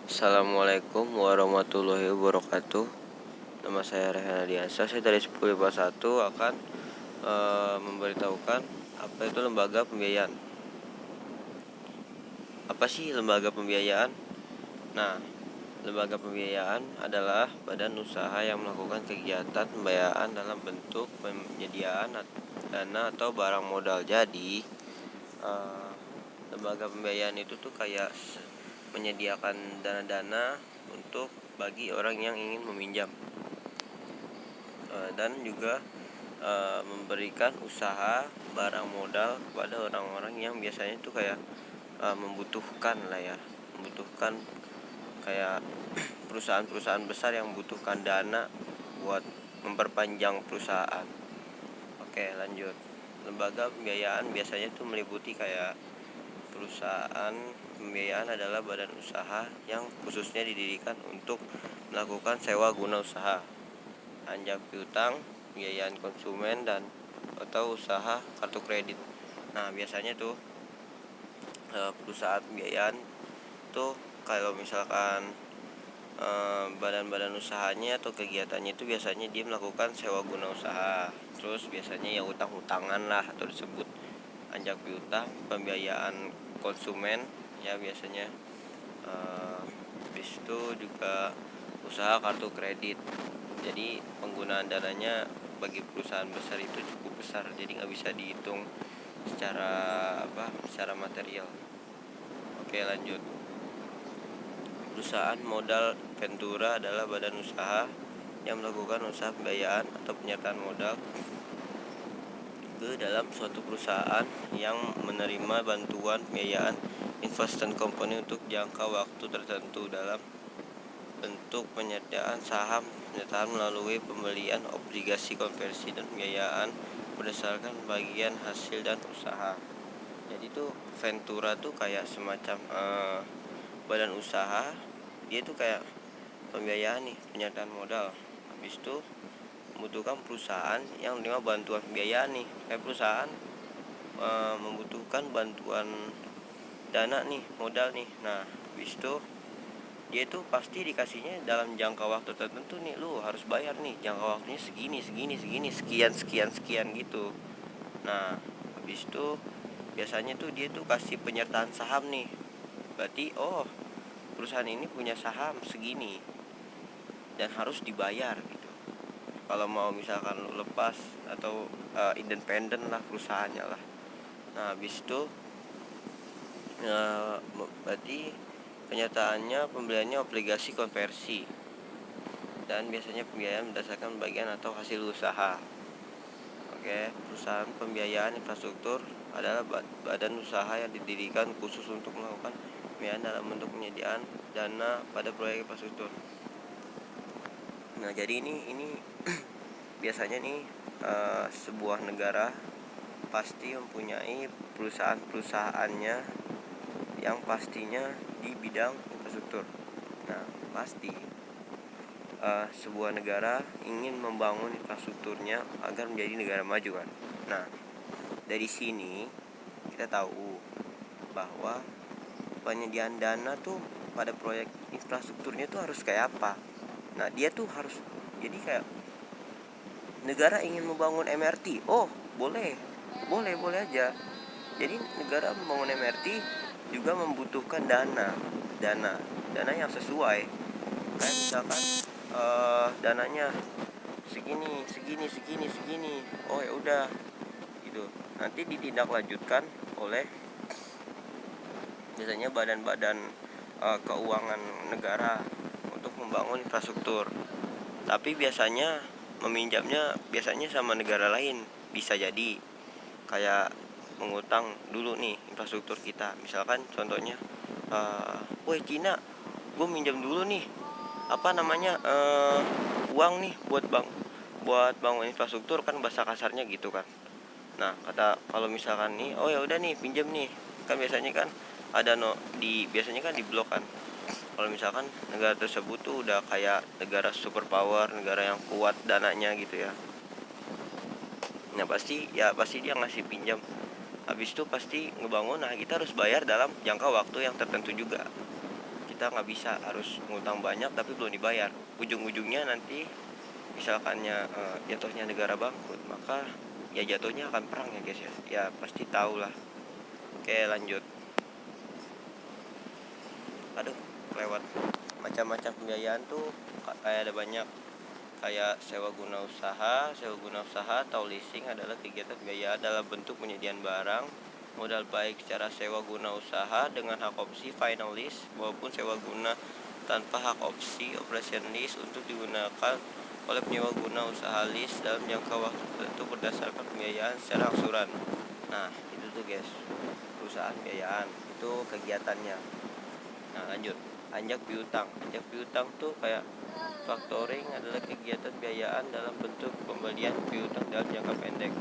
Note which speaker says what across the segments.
Speaker 1: Assalamualaikum warahmatullahi wabarakatuh. Nama saya Rehan Adiansa. Saya dari 1051 akan memberitahukan apa itu lembaga pembiayaan. Apa sih lembaga pembiayaan? Nah, lembaga pembiayaan adalah badan usaha yang melakukan kegiatan pembiayaan dalam bentuk penyediaan dana atau barang modal. Jadi, lembaga pembiayaan itu tuh kayak menyediakan dana-dana untuk bagi orang yang ingin meminjam, dan juga memberikan usaha barang modal kepada orang-orang yang biasanya itu kayak membutuhkan kayak perusahaan-perusahaan besar yang membutuhkan dana buat memperpanjang perusahaan. Oke, lanjut. Lembaga pembiayaan biasanya itu meliputi kayak perusahaan pembiayaan adalah badan usaha yang khususnya didirikan untuk melakukan sewa guna usaha, anjak piutang, pembiayaan konsumen, dan atau usaha kartu kredit. Nah, biasanya tuh perusahaan pembiayaan tuh kalau misalkan badan-badan usahanya atau kegiatannya itu biasanya dia melakukan sewa guna usaha. Terus biasanya ya utang-utangan lah atau disebut anjak piutang, pembiayaan konsumen ya biasanya. Habis itu juga usaha kartu kredit. Jadi penggunaan dananya bagi perusahaan besar itu cukup besar, jadi nggak bisa dihitung secara material. Oke, lanjut. Perusahaan modal ventura adalah badan usaha yang melakukan usaha pembiayaan atau penyertaan modal ke dalam suatu perusahaan yang menerima bantuan pembiayaan investment company untuk jangka waktu tertentu dalam bentuk penyertaan saham, penyertaan melalui pembelian obligasi konversi, dan pembiayaan berdasarkan bagian hasil dan usaha. Jadi tuh ventura tuh kayak semacam badan usaha, dia tuh kayak pembiayaan nih, penyertaan modal. Habis itu membutuhkan perusahaan yang menerima bantuan pembiayaan nih, kayak perusahaan membutuhkan bantuan dana nih, modal nih. Nah, habis itu dia tuh pasti dikasihnya dalam jangka waktu tertentu nih, lu harus bayar nih, jangka waktunya segini sekian gitu. Nah, habis itu biasanya tuh dia tuh kasih penyertaan saham nih, berarti perusahaan ini punya saham segini dan harus dibayar gitu. Kalau mau misalkan lu lepas atau independen lah perusahaannya lah. Nah, habis itu berarti penyertaannya pembeliannya obligasi konversi, dan biasanya pembiayaan berdasarkan bagian atau hasil usaha. Oke, perusahaan pembiayaan infrastruktur adalah badan usaha yang didirikan khusus untuk melakukan pembiayaan dalam bentuk penyediaan dana pada proyek infrastruktur. Nah, jadi ini biasanya nih sebuah negara pasti mempunyai perusahaannya yang pastinya di bidang infrastruktur. Nah, pasti sebuah negara ingin membangun infrastrukturnya agar menjadi negara maju kan. Nah, dari sini kita tahu bahwa penyediaan dana tuh pada proyek infrastrukturnya tuh harus kayak apa. Nah, dia tuh harus jadi kayak negara ingin membangun MRT, boleh aja. Jadi negara membangun MRT juga membutuhkan dana yang sesuai. Kayak misalkan dananya segini. Oh ya udah gitu. Nanti ditindaklanjutkan oleh biasanya badan-badan keuangan negara untuk membangun infrastruktur. Tapi biasanya meminjamnya biasanya sama negara lain. Bisa jadi kayak mengutang dulu nih infrastruktur kita. Misalkan contohnya woi Cina, gue minjam dulu nih uang nih buat bangun infrastruktur, kan bahasa kasarnya gitu kan. Nah, kalau misalkan nih ya udah nih pinjam nih, kan biasanya kan ada biasanya kan di blok kan. Kalau misalkan negara tersebut tuh udah kayak negara superpower, negara yang kuat dananya gitu ya. Nah, pasti dia ngasih pinjam. Habis itu pasti ngebangun, nah kita harus bayar dalam jangka waktu yang tertentu juga. kita nggak bisa harus ngutang banyak tapi belum dibayar. Ujung-ujungnya nanti misalkannya jatuhnya negara bangkrut, maka ya jatuhnya akan perang ya guys ya. Ya pasti tahu lah. Oke, lanjut. Aduh, lewat. Macam-macam pembiayaan tuh kayak ada banyak, kayak sewa guna usaha atau leasing adalah kegiatan pembiayaan dalam bentuk penyediaan barang modal baik secara sewa guna usaha dengan hak opsi final lease maupun sewa guna tanpa hak opsi operation lease untuk digunakan oleh penyewa guna usaha lease dalam jangka waktu tertentu berdasarkan pembiayaan secara angsuran. Nah, itu tuh guys, perusahaan pembiayaan itu kegiatannya. Nah, lanjut. Anjak piutang tuh kayak factoring adalah kegiatan pembiayaan dalam bentuk pembelian piutang dalam jangka pendek.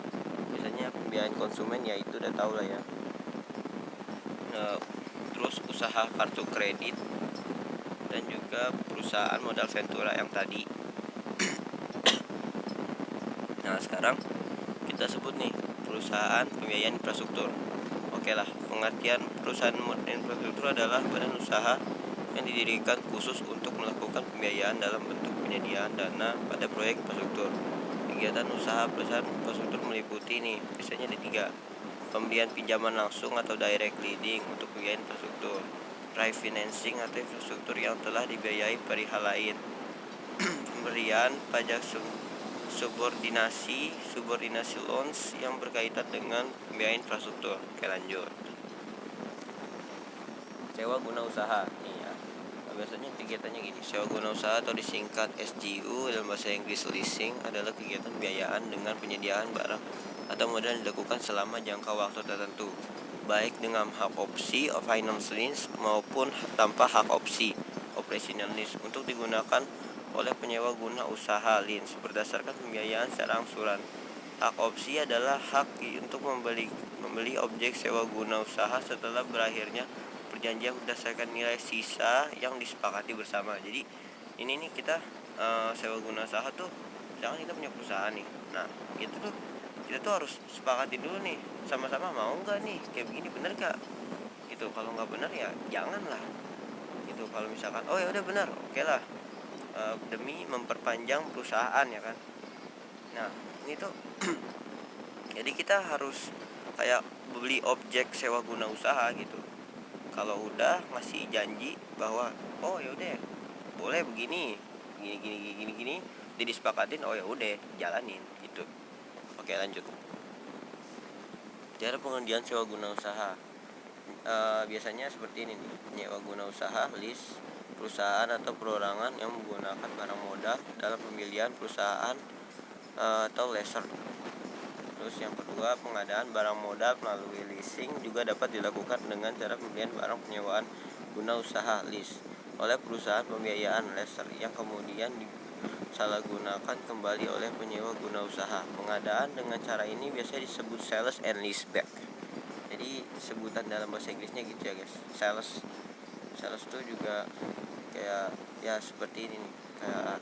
Speaker 1: Biasanya pembiayaan konsumen ya itu udah tahu lah ya. Terus usaha kartu kredit dan juga perusahaan modal ventura yang tadi. Nah, sekarang kita sebut nih perusahaan pembiayaan infrastruktur. Oke lah, pengertian perusahaan infrastruktur adalah badan usaha yang didirikan khusus untuk melakukan pembiayaan dalam bentuk penyediaan dana pada proyek infrastruktur. Kegiatan usaha perusahaan infrastruktur meliputi nih, biasanya ada 3. Pembelian pinjaman langsung atau direct lending untuk pembiayaan infrastruktur. Refinancing atau infrastruktur yang telah dibiayai perihal lain. Pemberian pajak subordinasi loans yang berkaitan dengan pembiayaan infrastruktur. Oke, lanjut. Sewa guna usaha nih ya. Biasanya kegiatannya gini, sewa guna usaha atau disingkat SGU dalam bahasa Inggris leasing adalah kegiatan pembiayaan dengan penyediaan barang atau modal yang dilakukan selama jangka waktu tertentu, baik dengan hak opsi finance lease maupun tanpa hak opsi operational lease untuk digunakan oleh penyewa guna usaha lease berdasarkan pembiayaan secara angsuran. Hak opsi adalah hak untuk membeli objek sewa guna usaha setelah berakhirnya perjanjian berdasarkan nilai sisa yang disepakati bersama. Jadi ini nih kita sewa guna usaha tuh, misalkan kita punya perusahaan nih. Nah, kita tuh harus sepakati dulu nih, sama-sama mau nggak nih kayak begini, bener gak? Gitu. Kalau nggak bener ya jangan lah. Gitu. Kalau misalkan oh ya udah benar, oke lah. Demi memperpanjang perusahaan ya kan. Nah, ini tuh jadi kita harus kayak beli objek sewa guna usaha gitu. Kalau udah ngasih janji bahwa oh ya udah boleh begini jadi disepakatin, oh ya udah jalanin gitu. Oke, lanjut. Cara pengerjaan sewa guna usaha biasanya seperti ini nih. Nyewa guna usaha lease perusahaan atau perorangan yang menggunakan barang modal dalam pemilihan perusahaan atau lessor. Terus yang kedua, pengadaan barang modal melalui leasing juga dapat dilakukan dengan cara pembelian barang penyewaan guna usaha lease oleh perusahaan pembiayaan lessor yang kemudian disalahgunakan kembali oleh penyewa guna usaha. Pengadaan dengan cara ini biasanya disebut sales and leaseback. Jadi sebutan dalam bahasa Inggrisnya gitu ya guys. Sales itu juga kayak ya seperti ini nih, kayak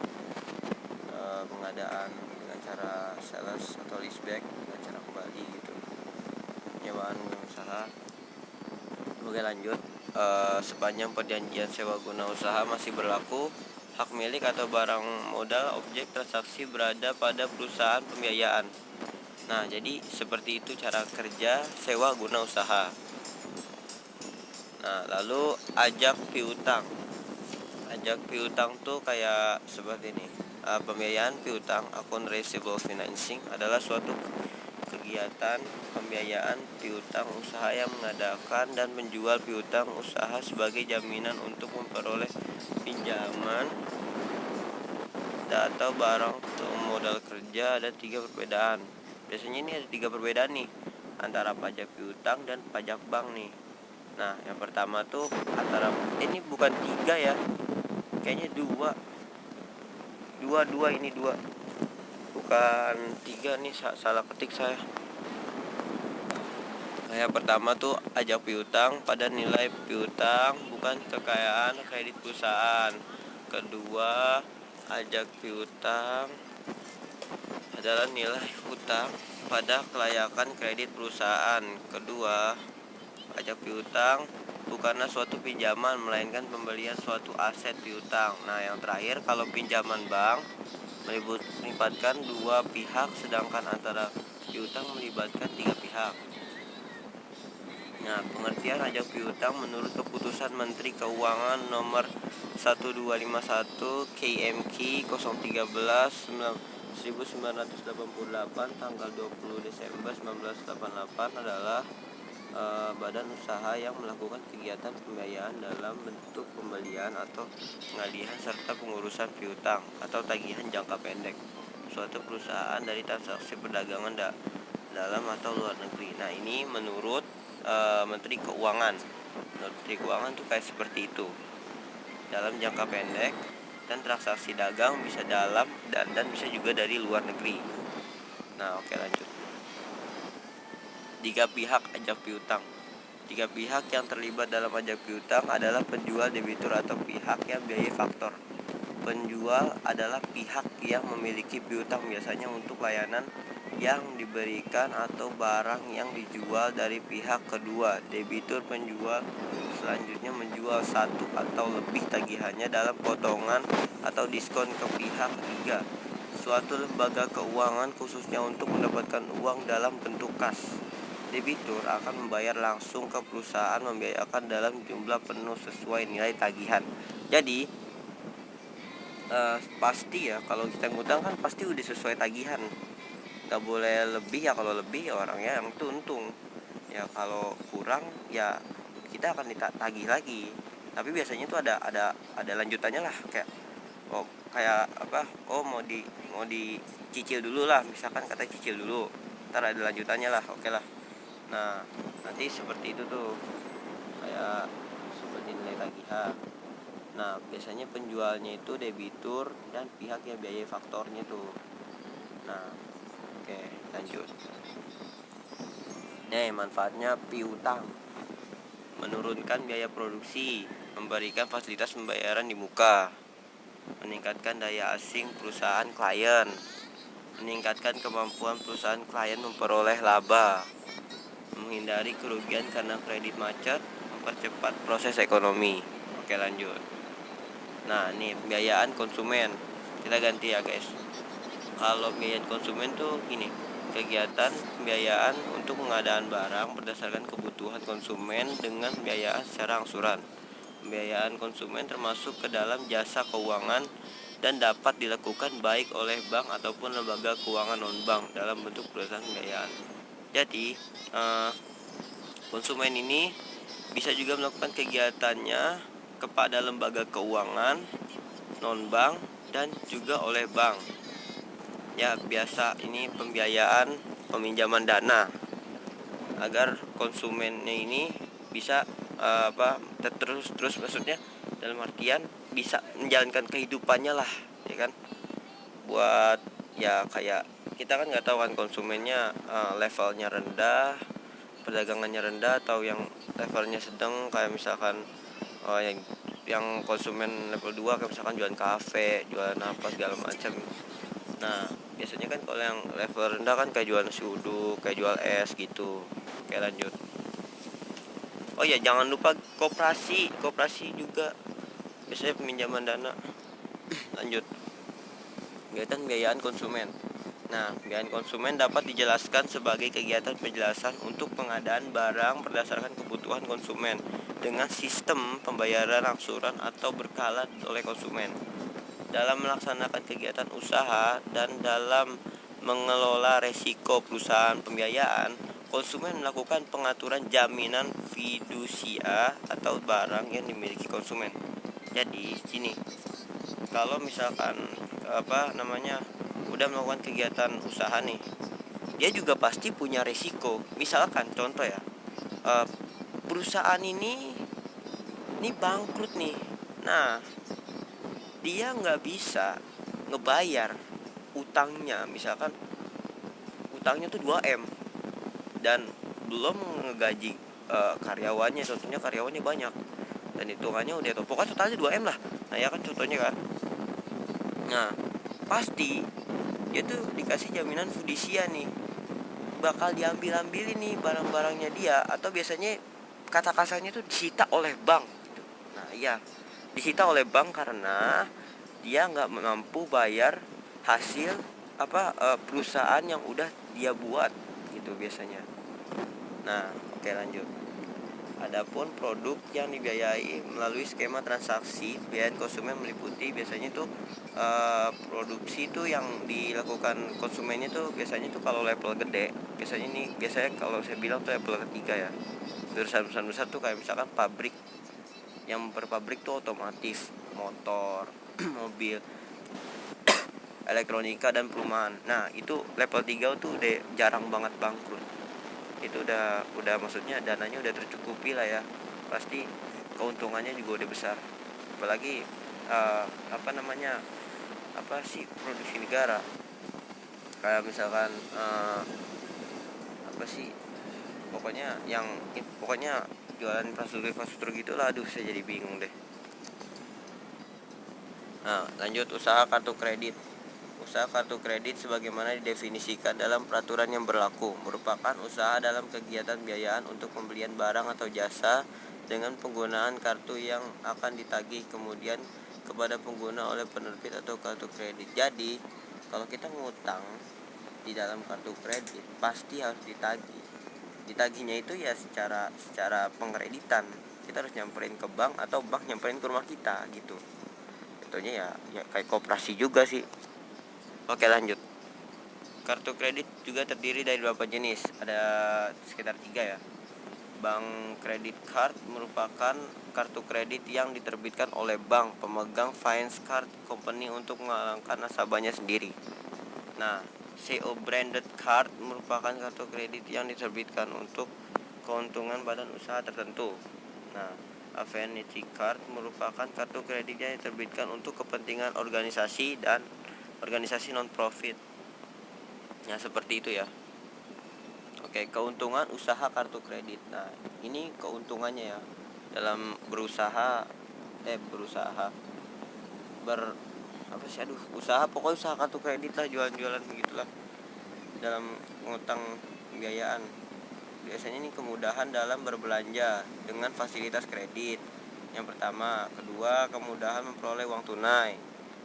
Speaker 1: pengadaan dengan cara sales atau leaseback dengan cara kembali gitu, penyewaan guna usaha. Oke, lanjut. Sepanjang perjanjian sewa guna usaha masih berlaku, hak milik atau barang modal objek transaksi berada pada perusahaan pembiayaan. Nah, jadi seperti itu cara kerja sewa guna usaha. Nah, lalu ajak piutang. Ajak piutang tuh kayak seperti ini. Pembiayaan piutang akun receivable financing adalah suatu kegiatan pembiayaan piutang usaha yang mengadakan dan menjual piutang usaha sebagai jaminan untuk memperoleh pinjaman atau barang untuk modal kerja. Ada 3 perbedaan. Biasanya ini ada 3 perbedaan nih antara pajak piutang dan pajak bank nih. Nah, yang pertama tuh antara ini bukan 3 ya, kayaknya 2 ini 2 bukan 3 nih, salah ketik saya. Nah, yang pertama tuh ajak piutang pada nilai piutang bukan kekayaan kredit perusahaan. Kedua, ajak piutang adalah nilai hutang pada kelayakan kredit perusahaan. Kedua, ajak piutang bukanlah suatu pinjaman melainkan pembelian suatu aset piutang. Nah, yang terakhir kalau pinjaman bank melibatkan dua pihak, sedangkan antara piutang melibatkan tiga pihak. Nah, pengertian ajak piutang menurut keputusan Menteri Keuangan nomor 1251 KMK 013 1988 tanggal 20 Desember 1988 adalah badan usaha yang melakukan kegiatan pembiayaan dalam bentuk pembelian atau pengalihan serta pengurusan piutang atau tagihan jangka pendek suatu perusahaan dari transaksi perdagangan dalam atau luar negeri. Nah, ini menurut Menteri Keuangan. Menteri Keuangan tuh kayak seperti itu. Dalam jangka pendek dan transaksi dagang bisa dalam dan bisa juga dari luar negeri. Nah, oke, lanjut. Tiga pihak ajak piutang. Tiga pihak yang terlibat dalam ajak piutang adalah penjual, debitur, atau pihak yang biaya faktor. Penjual adalah pihak yang memiliki piutang biasanya untuk layanan yang diberikan atau barang yang dijual dari pihak kedua. Debitur penjual selanjutnya menjual satu atau lebih tagihannya dalam potongan atau diskon ke pihak ketiga, suatu lembaga keuangan khususnya untuk mendapatkan uang dalam bentuk kas. Debitur akan membayar langsung ke perusahaan membiayakan dalam jumlah penuh sesuai nilai tagihan. Jadi pasti ya, kalau kita ngutang kan pasti udah sesuai tagihan, nggak boleh lebih ya. Kalau lebih ya orangnya yang itu untung ya, kalau kurang ya kita akan ditagih lagi. Tapi biasanya tuh ada lanjutannya lah, kayak apa, mau dicicil dulu lah, misalkan kata cicil dulu, ntar ada lanjutannya lah, oke lah. Nah, nanti seperti itu tuh, kayak seperti nilai tagihan. Nah, biasanya penjualnya itu debitur dan pihak yang biaya faktornya tuh. Nah, oke, lanjut. Nih, manfaatnya piutang: menurunkan biaya produksi, memberikan fasilitas pembayaran di muka, meningkatkan daya asing perusahaan klien, meningkatkan kemampuan perusahaan klien memperoleh laba, menghindari kerugian karena kredit macet, mempercepat proses ekonomi. Oke, lanjut. Nah, ini pembiayaan konsumen. Kita ganti ya, guys. Kalau pembiayaan konsumen tuh gini, kegiatan pembiayaan untuk pengadaan barang berdasarkan kebutuhan konsumen dengan pembiayaan secara angsuran. Pembiayaan konsumen termasuk ke dalam jasa keuangan dan dapat dilakukan baik oleh bank ataupun lembaga keuangan non-bank dalam bentuk perusahaan pembiayaan. Jadi konsumen ini bisa juga melakukan kegiatannya kepada lembaga keuangan non-bank dan juga oleh bank. Ya, biasa ini pembiayaan peminjaman dana agar konsumennya ini bisa terus maksudnya dalam artian bisa menjalankan kehidupannya lah, ya kan. Buat ya kayak kita kan nggak tahu kan konsumennya levelnya rendah, perdagangannya rendah, atau yang levelnya sedang, kayak misalkan yang konsumen level 2 kayak misalkan jualan kafe, jualan apa segala macam. Nah, biasanya kan kalau yang level rendah kan kayak jual nasi uduk, kayak jual es gitu. Oke, lanjut. Oh ya, jangan lupa koperasi juga biasanya peminjaman dana. Lanjut. Kegiatan pembiayaan konsumen. Nah, pembiayaan konsumen dapat dijelaskan sebagai kegiatan penjelasan untuk pengadaan barang berdasarkan kebutuhan konsumen dengan sistem pembayaran angsuran atau berkala oleh konsumen. Dalam melaksanakan kegiatan usaha dan dalam mengelola resiko perusahaan pembiayaan, konsumen melakukan pengaturan jaminan fidusia atau barang yang dimiliki konsumen. Jadi sini, kalau misalkan udah melakukan kegiatan usaha nih, dia juga pasti punya resiko. Misalkan contoh ya, perusahaan ini bangkrut nih. Nah, dia nggak bisa ngebayar utangnya, misalkan utangnya tuh 2M dan belum ngegaji karyawannya, contohnya karyawannya banyak dan hitungannya udah pokoknya totalnya 2M lah. Nah, ya kan contohnya kan. Nah, pasti dia tuh dikasih jaminan fidusia nih, bakal diambil-ambilin nih barang-barangnya dia, atau biasanya kata kasarnya itu disita oleh bank gitu. Nah iya, disita oleh bank karena dia nggak mampu bayar hasil perusahaan yang udah dia buat gitu biasanya. Nah oke, lanjut. Adapun produk yang dibiayai melalui skema transaksi biaya konsumen meliputi biasanya itu produksi itu yang dilakukan konsumennya tuh biasanya tuh kalau level gede, biasanya kalau saya bilang tuh level ketiga ya. Perusahaan besar tuh kayak misalkan pabrik, yang berpabrik tuh otomotif, motor, mobil, elektronika dan perumahan. Nah itu level 3 tuh udah jarang banget bangkrut. Itu udah maksudnya dananya udah tercukupi lah ya, pasti keuntungannya juga udah besar. Apalagi produksi negara kayak misalkan pokoknya jualan infrastruktur gitulah. Aduh saya jadi bingung deh. Nah lanjut, usaha kartu kredit. Usaha kartu kredit sebagaimana didefinisikan dalam peraturan yang berlaku merupakan usaha dalam kegiatan biayaan untuk pembelian barang atau jasa dengan penggunaan kartu yang akan ditagih kemudian kepada pengguna oleh penerbit atau kartu kredit. Jadi kalau kita ngutang di dalam kartu kredit pasti harus ditagih. Ditagihnya itu ya secara pengkreditan. Kita harus nyamperin ke bank atau bank nyamperin ke rumah kita gitu. Contohnya ya kayak koperasi juga sih. Oke, lanjut. Kartu kredit juga terdiri dari beberapa jenis. Ada sekitar 3 ya. Bank Credit Card merupakan kartu kredit yang diterbitkan oleh bank pemegang finance card company untuk mengalahkan nasabahnya sendiri. Nah, CO Branded Card merupakan kartu kredit yang diterbitkan untuk keuntungan badan usaha tertentu. Nah, Affinity Card merupakan kartu kredit yang diterbitkan untuk kepentingan organisasi dan organisasi non-profit. Ya, seperti itu ya. Oke, keuntungan usaha kartu kredit. Nah, ini keuntungannya ya dalam pokoknya usaha kartu kredit lah, jualan-jualan begitulah. Dalam ngutang biayaan, biasanya ini kemudahan dalam berbelanja dengan fasilitas kredit. Yang pertama, kedua, kemudahan memperoleh uang tunai.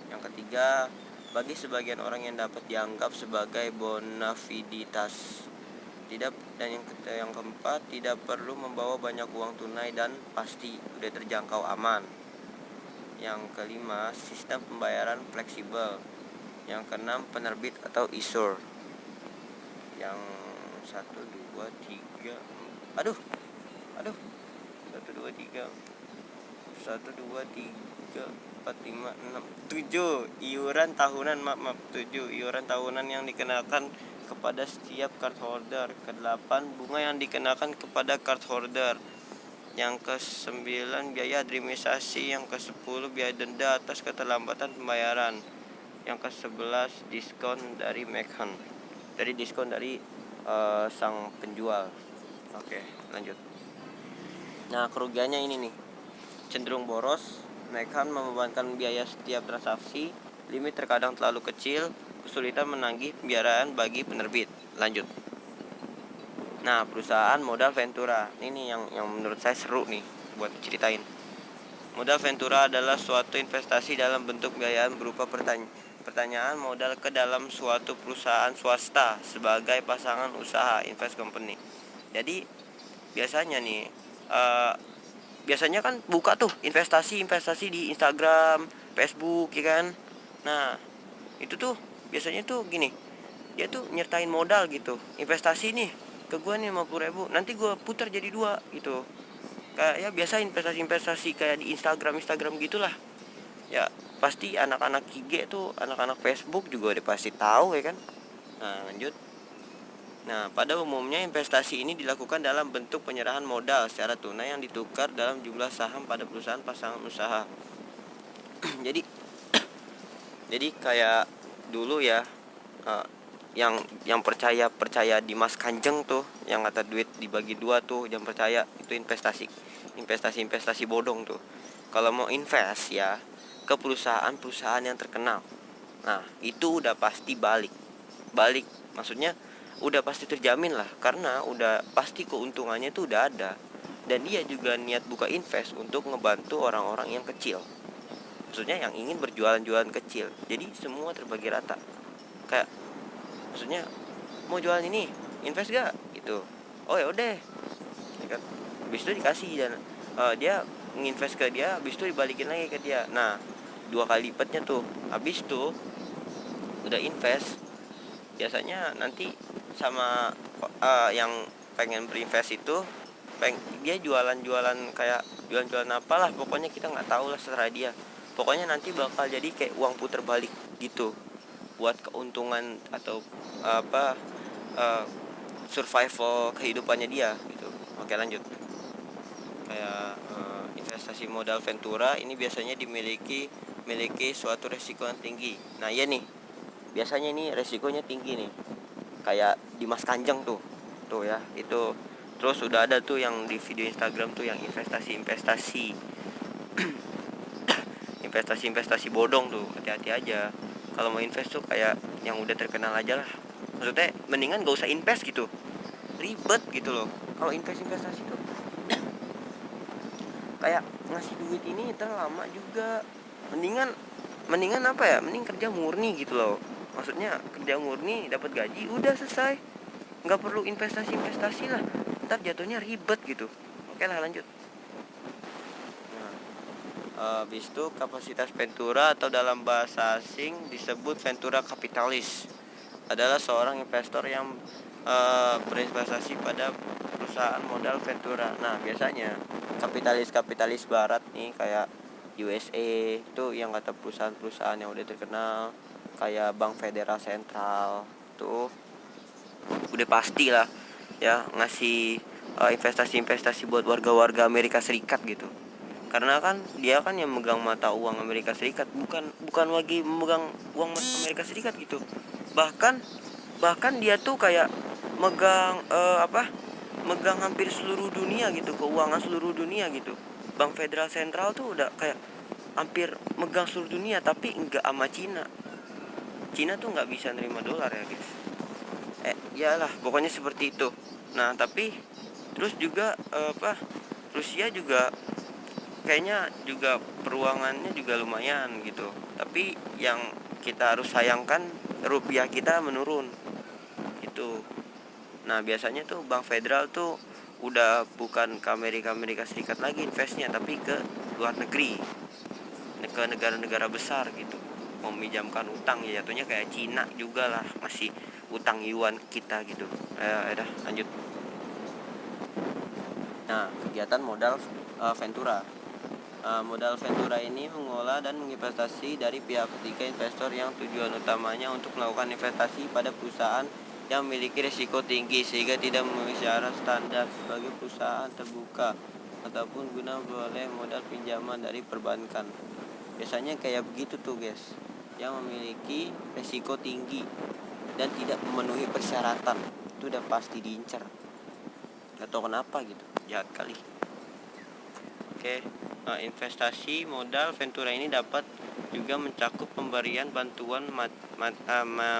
Speaker 1: Yang ketiga, bagi sebagian orang yang dapat dianggap sebagai bonafiditas. Dan yang keempat, tidak perlu membawa banyak uang tunai dan pasti udah terjangkau aman. Yang kelima, sistem pembayaran fleksibel. Yang keenam, penerbit atau issuer. Yang 1 2 3 1 2 3 4 5 6 7 iuran tahunan 7 iuran tahunan yang dikenakan kepada setiap cardholder. Ke-8, bunga yang dikenakan kepada cardholder. Yang ke-9, biaya administrasi. Yang ke-10, biaya denda atas keterlambatan pembayaran. Yang ke-11, diskon dari merchant. Dari diskon dari sang penjual. Oke, lanjut. Nah, kerugiannya ini nih. Cenderung boros, merchant membebankan biaya setiap transaksi, limit terkadang terlalu kecil, kesulitan menagih pembiayaan bagi penerbit. Lanjut. Nah, perusahaan modal Ventura. Ini yang menurut saya seru nih buat ceritain. Modal Ventura adalah suatu investasi dalam bentuk pembiayaan berupa pertanyaan modal ke dalam suatu perusahaan swasta sebagai pasangan usaha invest company. Jadi biasanya nih biasanya kan buka tuh investasi di Instagram, Facebook ya kan. Nah, itu tuh biasanya tuh gini, dia tuh nyertain modal gitu, investasi nih ke gue nih 50.000, nanti gue putar jadi 2 gitu. Kayak ya biasa investasi kayak di Instagram gitulah. Ya pasti anak-anak IG tuh, anak-anak Facebook juga udah pasti tahu ya kan. Nah, lanjut. Nah, pada umumnya investasi ini dilakukan dalam bentuk penyerahan modal secara tunai yang ditukar dalam jumlah saham pada perusahaan pasangan usaha. jadi kayak dulu ya, yang percaya Dimas Kanjeng tuh, yang kata duit dibagi 2 tuh, jangan percaya, itu investasi bodong tuh. Kalau mau invest ya ke perusahaan yang terkenal. Nah, itu udah pasti balik maksudnya udah pasti terjamin lah, karena udah pasti keuntungannya tuh udah ada dan dia juga niat buka invest untuk ngebantu orang-orang yang kecil, maksudnya yang ingin berjualan-jualan kecil. Jadi semua terbagi rata, kayak maksudnya mau jualan ini invest gak gitu, oh ya udah ya kan, habis itu dikasih dan dia nginvest ke dia, habis itu dibalikin lagi ke dia. Nah 2 kali lipatnya tuh. Habis itu udah invest, biasanya nanti sama yang pengen berinvest itu dia jualan-jualan, kayak jualan-jualan apalah, pokoknya kita nggak tahu lah, serah dia. Pokoknya nanti bakal jadi kayak uang puter balik gitu buat keuntungan atau apa survival kehidupannya dia gitu. Oke, lanjut. Kayak investasi modal ventura ini biasanya memiliki suatu resiko yang tinggi. Nah iya nih, biasanya ini resikonya tinggi nih, kayak Dimas Kanjeng tuh ya itu. Terus udah ada tuh yang di video Instagram tuh yang investasi investasi bodong tuh. Hati-hati aja kalau mau invest tuh, kayak yang udah terkenal aja lah. Maksudnya mendingan gak usah invest gitu, ribet gitu loh kalau investasi tuh. Kayak ngasih duit ini terlama juga, mendingan apa ya, mending kerja murni gitu loh. Maksudnya kerja murni dapat gaji udah selesai, nggak perlu investasi lah, ntar jatuhnya ribet gitu. Oke lah, lanjut. Nah, habis itu kapasitas ventura atau dalam bahasa asing disebut ventura kapitalis adalah seorang investor yang berinvestasi pada perusahaan modal ventura. Nah biasanya kapitalis barat nih, kayak USA itu yang kata perusahaan-perusahaan yang udah terkenal, kayak Bank Federal Sentral tuh udah pasti lah ya ngasih investasi buat warga-warga Amerika Serikat gitu. Karena kan dia kan yang megang mata uang Amerika Serikat, bukan lagi memegang uang Amerika Serikat gitu. Bahkan dia tuh kayak megang megang hampir seluruh dunia gitu, keuangan seluruh dunia gitu. Bank Federal Sentral tuh udah kayak hampir megang seluruh dunia, tapi enggak sama Cina. Cina tuh nggak bisa nerima dolar ya guys. Iyalah pokoknya seperti itu. Nah tapi terus juga Rusia juga kayaknya juga peruangannya juga lumayan gitu. Tapi yang kita harus sayangkan, rupiah kita menurun itu. Nah biasanya tuh Bank Federal tuh udah bukan ke Amerika Serikat lagi investnya, tapi ke luar negeri, ke negara-negara besar gitu, meminjamkan utang. Ya jatuhnya kayak Cina juga lah, masih utang yuan kita gitu. Udah lanjut. Nah kegiatan modal ventura. Modal ventura ini mengolah dan menginvestasi dari pihak ketiga investor yang tujuan utamanya untuk melakukan investasi pada perusahaan yang memiliki risiko tinggi sehingga tidak memenuhi syarat standar sebagai perusahaan terbuka ataupun guna memperoleh modal pinjaman dari perbankan. Biasanya kayak begitu tuh guys, yang memiliki risiko tinggi dan tidak memenuhi persyaratan itu udah pasti diincar. Gak tau kenapa gitu, jahat kali. Oke, investasi modal ventura ini dapat juga mencakup pemberian bantuan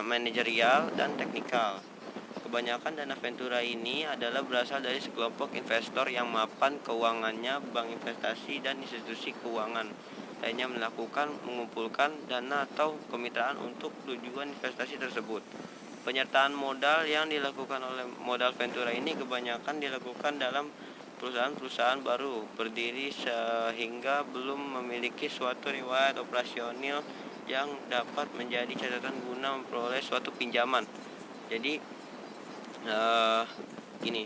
Speaker 1: manajerial dan teknikal. Kebanyakan dana ventura ini adalah berasal dari sekelompok investor yang mapan keuangannya, bank investasi dan institusi keuangan lainnya mengumpulkan dana atau kemitraan untuk tujuan investasi tersebut. Penyertaan modal yang dilakukan oleh modal ventura ini kebanyakan dilakukan dalam perusahaan-perusahaan baru berdiri sehingga belum memiliki suatu riwayat operasional yang dapat menjadi catatan guna memperoleh suatu pinjaman. Jadi gini,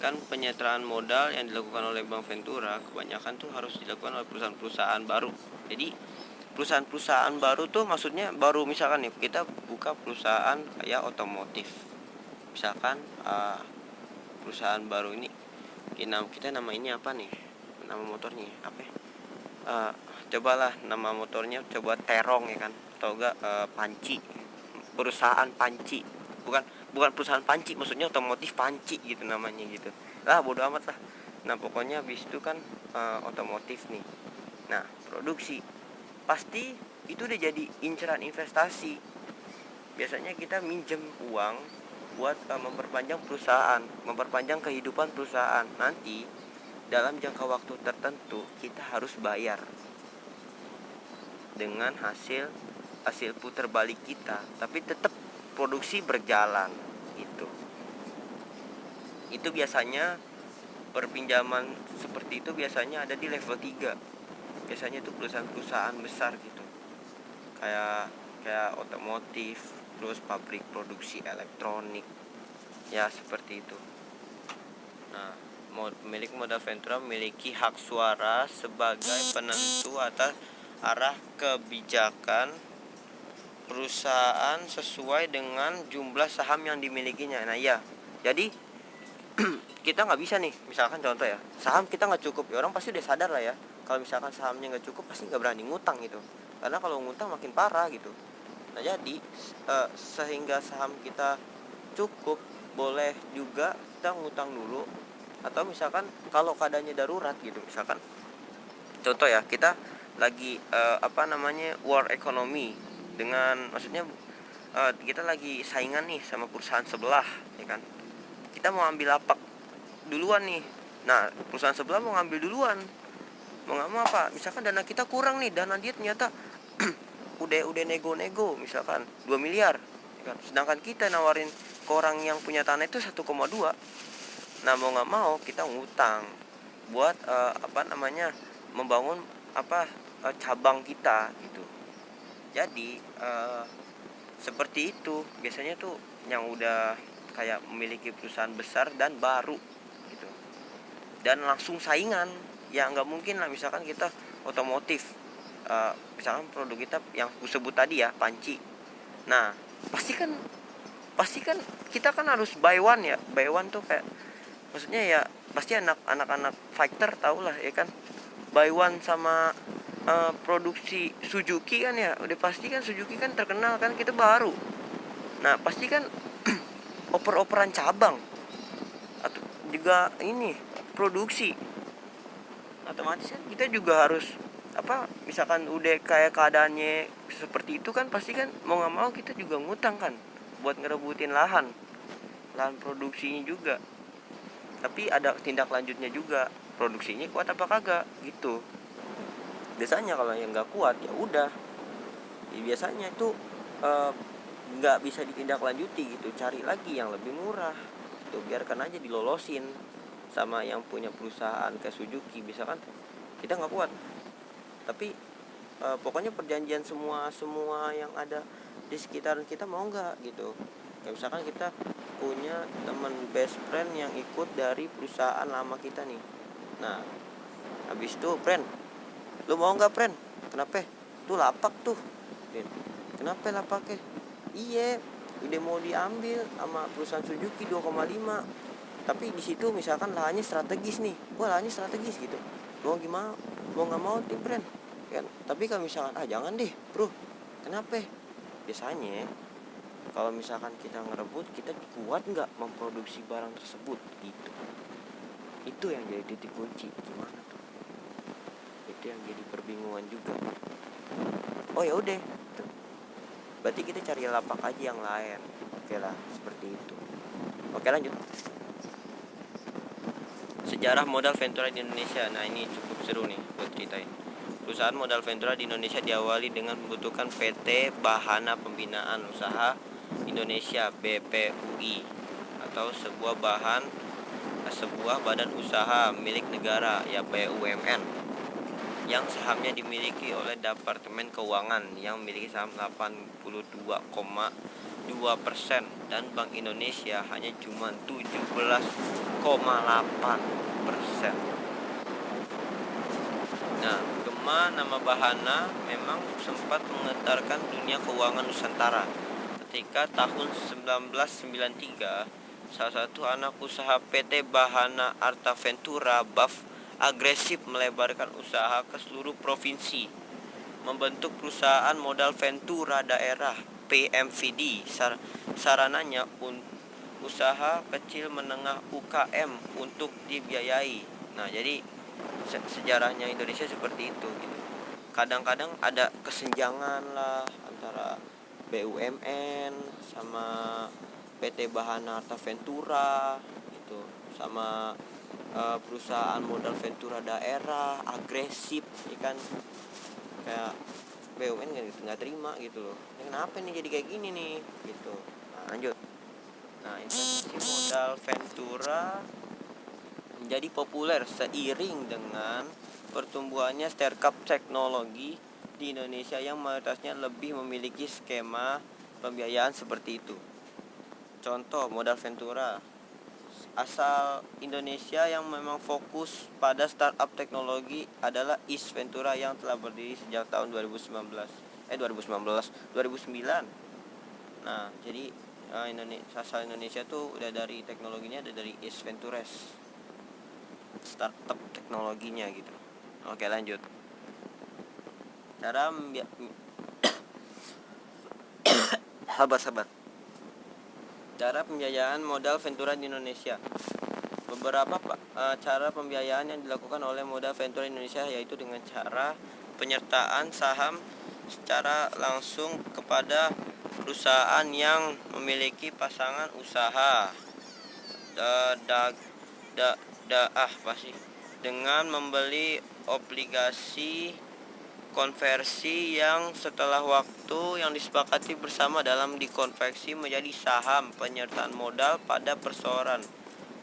Speaker 1: kan penyertaan modal yang dilakukan oleh Bank Ventura kebanyakan tuh harus dilakukan oleh perusahaan-perusahaan baru. Jadi perusahaan-perusahaan baru tuh maksudnya baru, misalkan nih kita buka perusahaan kayak otomotif, misalkan perusahaan baru ini kita nama ini apa nih, nama motornya apa ya? Cobalah nama motornya coba Terong ya kan, atau enggak Panci, perusahaan Panci, bukan perusahaan panci, maksudnya otomotif panci gitu namanya gitu lah, bodo amat lah. Nah pokoknya habis itu kan otomotif nih, nah produksi pasti itu udah jadi inceran investasi. Biasanya kita minjem uang buat memperpanjang perusahaan, memperpanjang kehidupan perusahaan. Nanti dalam jangka waktu tertentu kita harus bayar dengan hasil putar balik kita, tapi tetap produksi berjalan gitu. Itu biasanya perpinjaman seperti itu biasanya ada di level 3. Biasanya itu perusahaan-perusahaan besar gitu. Kayak otomotif, terus pabrik produksi elektronik. Ya, seperti itu. Nah, pemilik modal ventura memiliki hak suara sebagai penentu atas arah kebijakan perusahaan sesuai dengan jumlah saham yang dimilikinya. Nah ya, jadi kita nggak bisa nih, misalkan contoh ya, saham kita nggak cukup, ya orang pasti udah sadar lah ya, kalau misalkan sahamnya nggak cukup pasti nggak berani ngutang gitu, karena kalau ngutang makin parah gitu. Nah jadi sehingga saham kita cukup, boleh juga kita ngutang dulu, atau misalkan kalau keadaannya darurat gitu, misalkan contoh ya, kita lagi war economy, dengan maksudnya kita lagi saingan nih sama perusahaan sebelah, ya kan, kita mau ambil lapak duluan nih. Nah perusahaan sebelah mau ngambil duluan, mau nggak mau apa, misalkan dana kita kurang nih, dana dia ternyata udah nego misalkan 2 miliar, ya kan? Sedangkan kita nawarin ke orang yang punya tanah itu 1,2. Nah mau nggak mau kita ngutang buat membangun cabang kita gitu. Jadi seperti itu biasanya tuh yang udah kayak memiliki perusahaan besar dan baru gitu, dan langsung saingan. Ya nggak mungkin lah, misalkan kita otomotif, misalkan produk kita yang aku sebut tadi ya, panci. Nah pasti kan kita kan harus buy one ya. Buy one tuh kayak maksudnya ya pasti anak-anak fighter tau lah ya kan, buy one sama produksi Suzuki kan ya, udah pasti kan Suzuki kan terkenal kan, kita baru. Nah pasti kan oper-operan cabang atau juga ini produksi, otomatis kan kita juga harus misalkan udah kayak keadaannya seperti itu kan, pasti kan mau nggak mau kita juga ngutang kan buat ngerebutin lahan produksinya juga. Tapi ada tindak lanjutnya juga, produksinya kuat apa kagak gitu. Biasanya kalau yang nggak kuat ya udah, ya biasanya itu nggak bisa ditindaklanjuti gitu, cari lagi yang lebih murah itu, biarkan aja dilolosin sama yang punya perusahaan kayak Suzuki. Misalkan kita nggak kuat, tapi pokoknya perjanjian semua yang ada di sekitaran kita mau nggak gitu. Kayak misalkan kita punya teman best friend yang ikut dari perusahaan lama kita nih. Nah habis itu, friend, lu mau nggak, friend? Kenapa? Tuh lapak tuh. Kenapa lapaknya? Iya, udah mau diambil sama perusahaan Suzuki 2,5. Tapi di situ misalkan lahannya strategis nih. Wah, lahannya strategis gitu. Mau gimana? Mau nggak mau tim, friend? Kan? Tapi kalau misalkan jangan deh, bro. Kenapa? Biasanya kalau misalkan kita ngerebut, kita kuat nggak memproduksi barang tersebut gitu. Itu yang jadi titik kunci. Gimana tuh? Itu yang jadi perbingungan juga. Oh ya udah, berarti kita cari lapak aja yang lain. Oke lah, seperti itu. Oke, lanjut. Sejarah modal ventura di Indonesia. Nah ini cukup seru nih buat ceritain. Perusahaan modal ventura di Indonesia diawali dengan membutuhkan PT Bahana Pembinaan Usaha Indonesia (BPUI) atau sebuah badan usaha milik negara ya, BUMN, yang sahamnya dimiliki oleh Departemen Keuangan yang memiliki saham 82,2% dan Bank Indonesia hanya cuma 17,8%. Nah, nama Bahana memang sempat menggetarkan dunia keuangan Nusantara ketika tahun 1993 salah satu anak usaha PT Bahana Arta Ventura (BAV) agresif melebarkan usaha ke seluruh provinsi, membentuk perusahaan modal ventura daerah PMVD. Sarananya usaha kecil menengah UKM untuk dibiayai. Nah jadi sejarahnya Indonesia seperti itu gitu. Kadang-kadang ada kesenjangan lah antara BUMN sama PT Bahana Arta Ventura gitu, sama perusahaan modal ventura daerah agresif, ya kan, kayak BUMN nggak terima gitu loh. Ini kenapa nih jadi kayak gini nih gitu. Nah, lanjut. Nah, investasi modal ventura menjadi populer seiring dengan pertumbuhannya startup teknologi di Indonesia yang mayoritasnya lebih memiliki skema pembiayaan seperti itu. Contoh modal ventura asal Indonesia yang memang fokus pada startup teknologi adalah East Ventura yang telah berdiri sejak tahun 2009. Nah, jadi asal Indonesia tuh udah dari teknologinya ada dari East Ventures, startup teknologinya gitu. Oke, lanjut. Cara sabar. Cara pembiayaan modal ventura di Indonesia. Beberapa cara pembiayaan yang dilakukan oleh modal ventura Indonesia yaitu dengan cara penyertaan saham secara langsung kepada perusahaan yang memiliki pasangan usaha dengan membeli obligasi konversi yang setelah waktu yang disepakati bersama dalam dikonversi menjadi saham penyertaan modal pada perseroan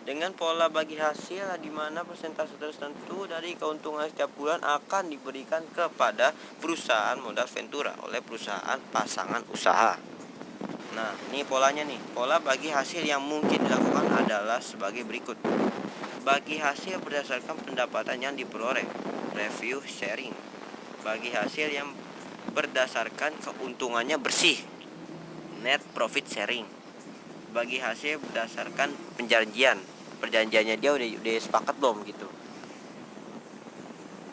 Speaker 1: dengan pola bagi hasil di mana persentase tertentu dari keuntungan setiap bulan akan diberikan kepada perusahaan modal ventura oleh perusahaan pasangan usaha. Nah, ini polanya nih. Pola bagi hasil yang mungkin dilakukan adalah sebagai berikut. Bagi hasil berdasarkan pendapatan yang diperoleh, review sharing. Bagi hasil yang berdasarkan keuntungannya bersih, net profit sharing. Bagi hasil berdasarkan perjanjiannya dia udah sepakat belum gitu.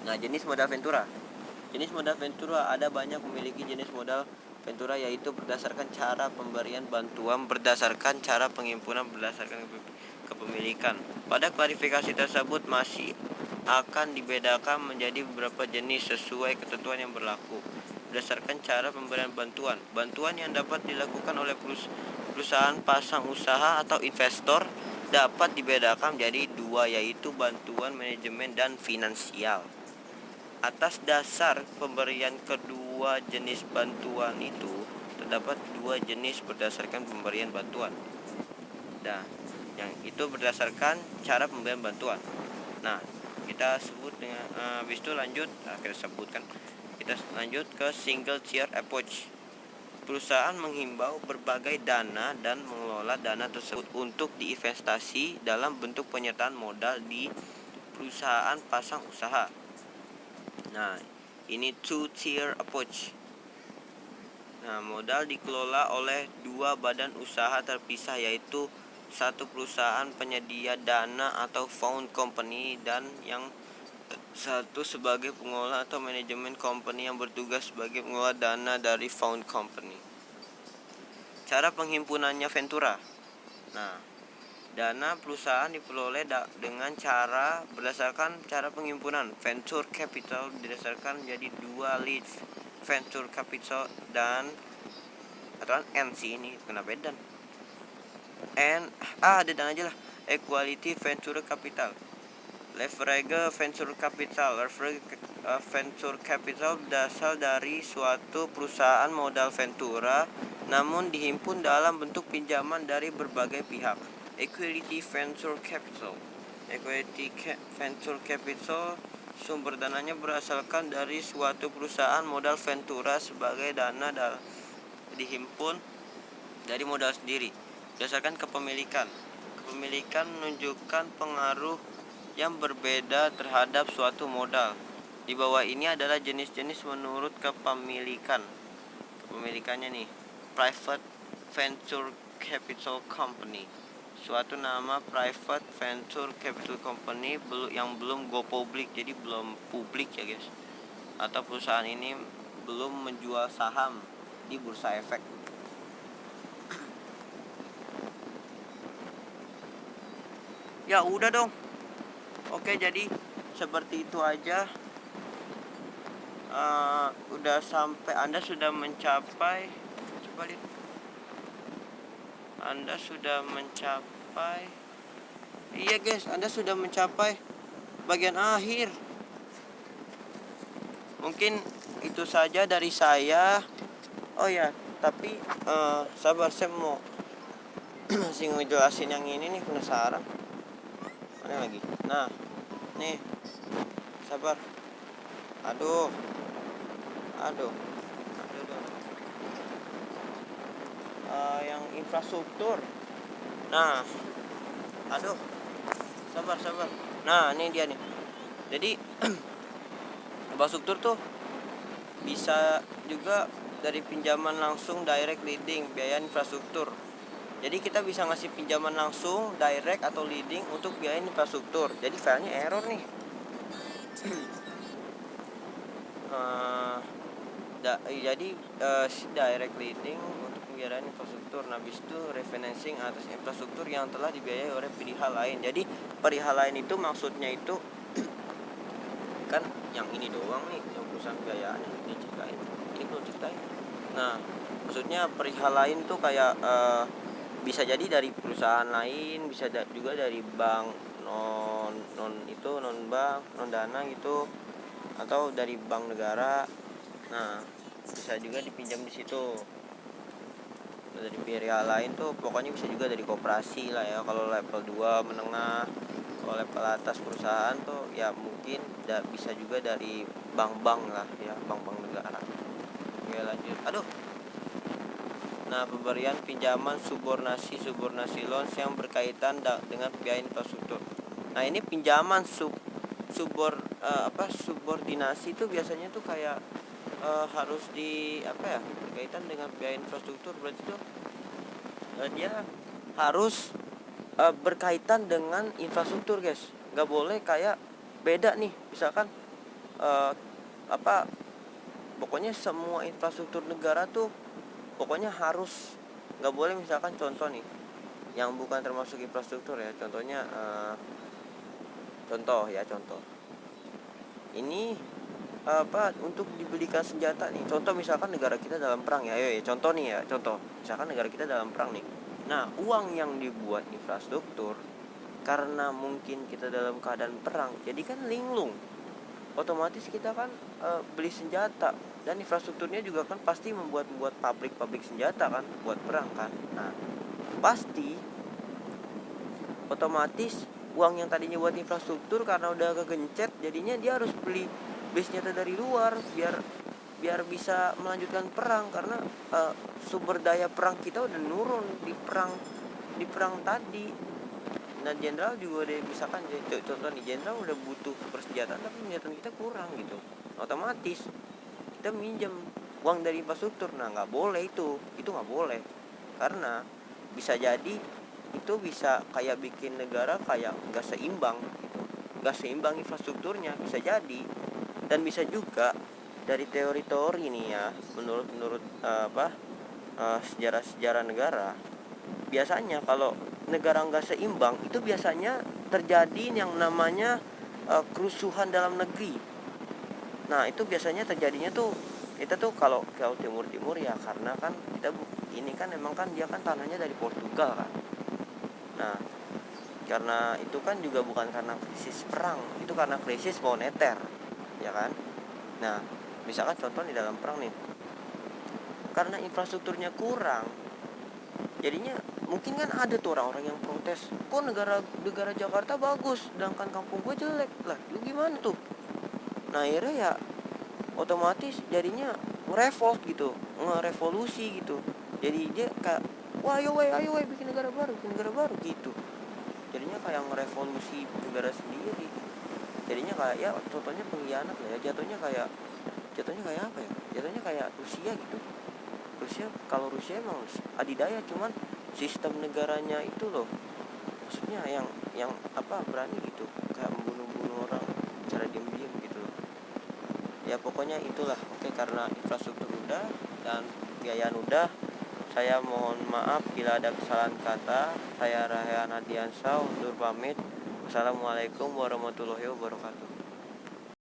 Speaker 1: Nah, jenis modal ventura ada banyak memiliki jenis modal ventura yaitu berdasarkan cara pemberian bantuan, berdasarkan cara penghimpunan, berdasarkan kepemilikan. Pada klarifikasi tersebut masih akan dibedakan menjadi beberapa jenis sesuai ketentuan yang berlaku. Berdasarkan cara pemberian bantuan yang dapat dilakukan oleh perusahaan pasang usaha atau investor dapat dibedakan menjadi dua, yaitu bantuan manajemen dan finansial. Atas dasar pemberian kedua jenis bantuan itu, terdapat dua jenis berdasarkan pemberian bantuan. Nah, yang itu berdasarkan cara pemberian bantuan. Nah, kita sebut dengan habis itu lanjut, kita lanjut ke single tier approach. Perusahaan menghimbau berbagai dana dan mengelola dana tersebut untuk diinvestasi dalam bentuk penyertaan modal di perusahaan pasang usaha. Nah, ini two-tier approach. Nah, modal dikelola oleh dua badan usaha terpisah, yaitu satu perusahaan penyedia dana atau fund company dan yang satu sebagai pengelola atau manajemen company yang bertugas sebagai pengelola dana dari fund company. Cara penghimpunannya ventura. Nah, dana perusahaan diperoleh dengan cara berdasarkan cara penghimpunan. Venture capital didasarkan menjadi dua leads, venture capital dan atau NC ini kenapa dan aja lah, equality venture capital, leverage venture capital. Venture capital berasal dari suatu perusahaan modal ventura namun dihimpun dalam bentuk pinjaman dari berbagai pihak. Equity venture capital sumber dananya berasalkan dari suatu perusahaan modal ventura sebagai dana dihimpun dari modal sendiri berdasarkan kepemilikan menunjukkan pengaruh yang berbeda terhadap suatu modal. Di bawah ini adalah jenis-jenis menurut kepemilikannya nih. Private venture capital company, suatu nama private venture capital company yang belum go public, jadi belum publik ya guys, atau perusahaan ini belum menjual saham di bursa efek. Ya udah dong. Oke, jadi seperti itu aja. Udah sampai, Anda sudah mencapai Iya guys, Anda sudah mencapai bagian akhir. Mungkin itu saja dari saya. Oh ya, tapi sabar, saya mau masih ngejelasin yang ini nih, penasaran. Mana lagi? Nah, nih, sabar. Aduh, aduh, aduh. Yang infrastruktur. Nah, aduh, sabar. Nah, ini dia nih. Jadi infrastruktur tuh bisa juga dari pinjaman langsung direct leading biaya infrastruktur. Jadi kita bisa ngasih pinjaman langsung direct atau leading untuk biaya infrastruktur. Jadi filenya error nih. Jadi direct leading untuk pembiayaan infrastruktur. Nah, habis itu refinancing atas infrastruktur yang telah dibiayai oleh perihal lain. Jadi perihal lain itu maksudnya itu kan yang ini doang nih, yang perusahaan pembiayaan yang diceritain. Ini belum ceritain. Nah, maksudnya perihal lain tuh kayak bisa jadi dari perusahaan lain, bisa juga dari bank non bank, non dana gitu, atau dari bank negara. Nah, bisa juga dipinjam di situ. Dari pihak lain tuh pokoknya bisa juga dari koperasi lah ya, kalau level 2 menengah. Kalau level atas perusahaan tuh ya mungkin bisa juga dari bank-bank lah ya, bank-bank negara. Oke, lanjut. Aduh. Nah, pemberian pinjaman subordinasi loans yang berkaitan dengan biaya infrastruktur. Nah, ini pinjaman subordinasi itu biasanya tuh kayak harus berkaitan dengan biaya infrastruktur. Berarti tuh dia harus berkaitan dengan infrastruktur, guys. Nggak boleh kayak beda nih, misalkan pokoknya semua infrastruktur negara tuh pokoknya harus, nggak boleh misalkan contoh nih yang bukan termasuk infrastruktur ya, contohnya contoh ini untuk dibelikan senjata nih, contoh misalkan negara kita dalam perang ya, contoh misalkan negara kita dalam perang nih. Nah, uang yang dibuat infrastruktur karena mungkin kita dalam keadaan perang, jadi kan linglung, otomatis kita kan beli senjata, dan infrastrukturnya juga kan pasti membuat pabrik senjata kan buat perang kan. Nah, pasti otomatis uang yang tadinya buat infrastruktur karena udah kegencet, jadinya dia harus beli senjata dari luar biar bisa melanjutkan perang, karena sumber daya perang kita udah nurun di perang tadi. Nah, jenderal juga ada, misalkan contoh nih, jenderal udah butuh persenjataan tapi senjata kita kurang gitu, otomatis kita minjem uang dari infrastruktur. Nah, nggak boleh itu nggak boleh, karena bisa jadi itu bisa kayak bikin negara kayak nggak seimbang gitu, nggak seimbang infrastrukturnya bisa jadi. Dan bisa juga dari teori-teori nih ya, menurut sejarah negara, biasanya kalau negara nggak seimbang itu biasanya terjadi yang namanya kerusuhan dalam negeri. Nah, itu biasanya terjadinya tuh kita tuh kalau timur ya, karena kan kita ini kan emang kan dia kan tanahnya dari Portugal kan. Nah, karena itu kan juga bukan karena krisis perang, itu karena krisis moneter ya kan. Nah, misalkan contoh di dalam perang nih, karena infrastrukturnya kurang, jadinya mungkin kan ada tuh orang-orang yang protes, kok negara Jakarta bagus sedangkan kampung gue jelek lah, lu gimana tuh. Nah, akhirnya ya otomatis jadinya ngerevolusi gitu. Jadi dia kayak, wah ayo bikin negara baru gitu. Jadinya kayak ngerevolusi negara sendiri. Jadinya kayak ya contohnya pengkhianat lah ya, jatuhnya kayak apa ya, jatuhnya kayak Rusia gitu. Kalau Rusia emang adidaya, cuman sistem negaranya itu loh, maksudnya yang berani gitu, kayak membunuh orang secara diam-diam gitu loh. Ya pokoknya itulah. Oke, karena infrastruktur udah dan biaya udah, saya mohon maaf bila ada kesalahan kata. Saya Rahean Adiansyah undur pamit. Wassalamualaikum warahmatullahi wabarakatuh.